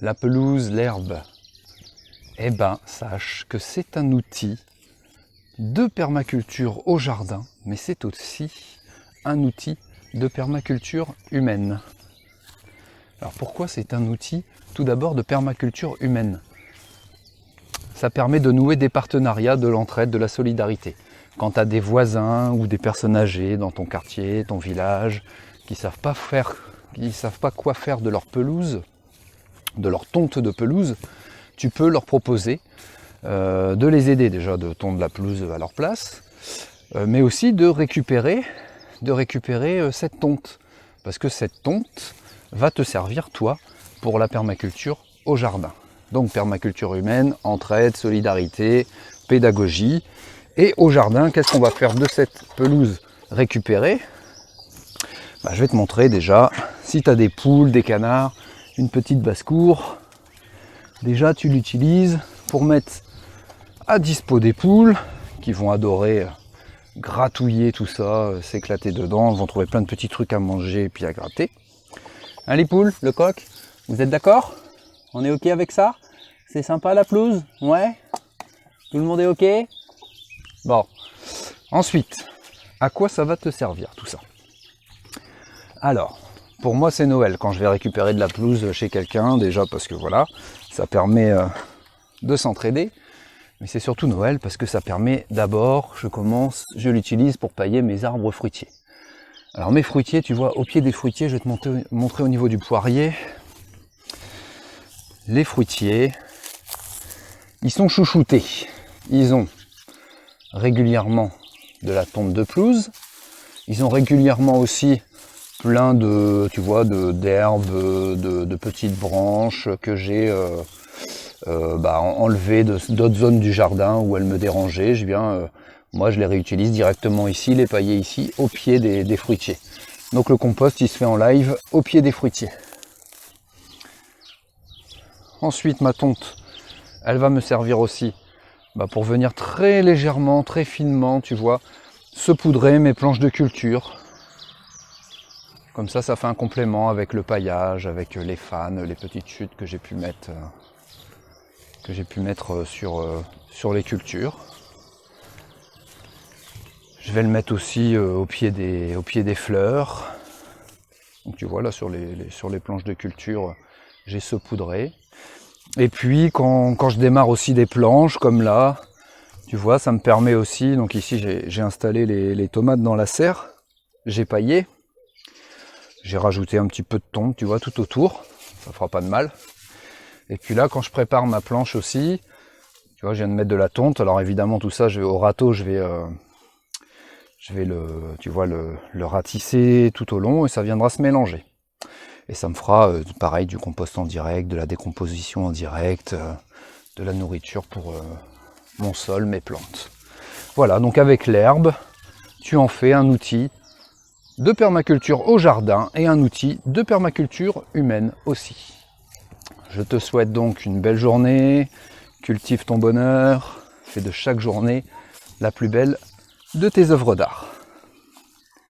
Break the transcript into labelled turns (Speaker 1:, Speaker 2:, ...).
Speaker 1: La pelouse, l'herbe. Eh ben, sache que c'est un outil de permaculture au jardin, mais c'est aussi un outil de permaculture humaine. Alors pourquoi c'est un outil tout d'abord de permaculture humaine? Ça permet de nouer des partenariats, de l'entraide, de la solidarité. Quand tu as des voisins ou des personnes âgées dans ton quartier, ton village, qui savent pas quoi faire de leur pelouse, de leur tonte de pelouse, tu peux leur proposer de les aider déjà de tondre la pelouse à leur place, mais aussi de récupérer cette tonte. Parce que cette tonte va te servir, toi, pour la permaculture au jardin. Donc permaculture humaine, entraide, solidarité, pédagogie. Et au jardin, qu'est-ce qu'on va faire de cette pelouse récupérée? Je vais te montrer déjà, si tu as des poules, des canards, une petite basse-cour, déjà tu l'utilises pour mettre à dispo des poules qui vont adorer gratouiller tout ça, s'éclater dedans, elles vont trouver plein de petits trucs à manger et puis à gratter. Hein les poules, le coq, vous êtes d'accord? On est ok avec ça? C'est sympa la pelouse? Ouais? Tout le monde est ok? Bon. Ensuite, à quoi ça va te servir tout ça? Alors, pour moi c'est Noël quand je vais récupérer de la pelouse chez quelqu'un, déjà parce que voilà, ça permet de s'entraider. Mais c'est surtout Noël parce que ça permet d'abord, je l'utilise pour pailler mes arbres fruitiers. Alors mes fruitiers, tu vois, au pied des fruitiers, je vais te montrer au niveau du poirier. Les fruitiers, ils sont chouchoutés. Ils ont régulièrement de la tonte de pelouse. Ils ont régulièrement aussi plein de, tu vois, d'herbes, de petites branches que j'ai enlevées d'autres zones du jardin où elles me dérangeaient. Moi je les réutilise directement ici, les pailler ici, au pied des fruitiers. Donc le compost il se fait en live au pied des fruitiers. Ensuite ma tonte, elle va me servir aussi pour venir très légèrement, très finement, tu vois, saupoudrer mes planches de culture. Comme ça fait un complément avec le paillage, avec les fans, les petites chutes que j'ai pu mettre, sur les cultures. Je vais le mettre aussi au pied des fleurs. Donc tu vois là sur les planches de culture, j'ai saupoudré. Et puis quand je démarre aussi des planches comme là, tu vois, ça me permet aussi, donc ici j'ai installé les tomates dans la serre, j'ai paillé, j'ai rajouté un petit peu de tonte, tu vois, tout autour, ça fera pas de mal. Et puis là, quand je prépare ma planche aussi, tu vois, je viens de mettre de la tonte, alors évidemment tout ça, au râteau, je vais le ratisser tout au long et ça viendra se mélanger. Et ça me fera pareil du compost en direct, de la décomposition en direct, de la nourriture pour mon sol, mes plantes. Voilà, donc avec l'herbe, tu en fais un outil de permaculture au jardin et un outil de permaculture humaine aussi. Je te souhaite donc une belle journée, cultive ton bonheur, fais de chaque journée la plus belle de tes œuvres d'art.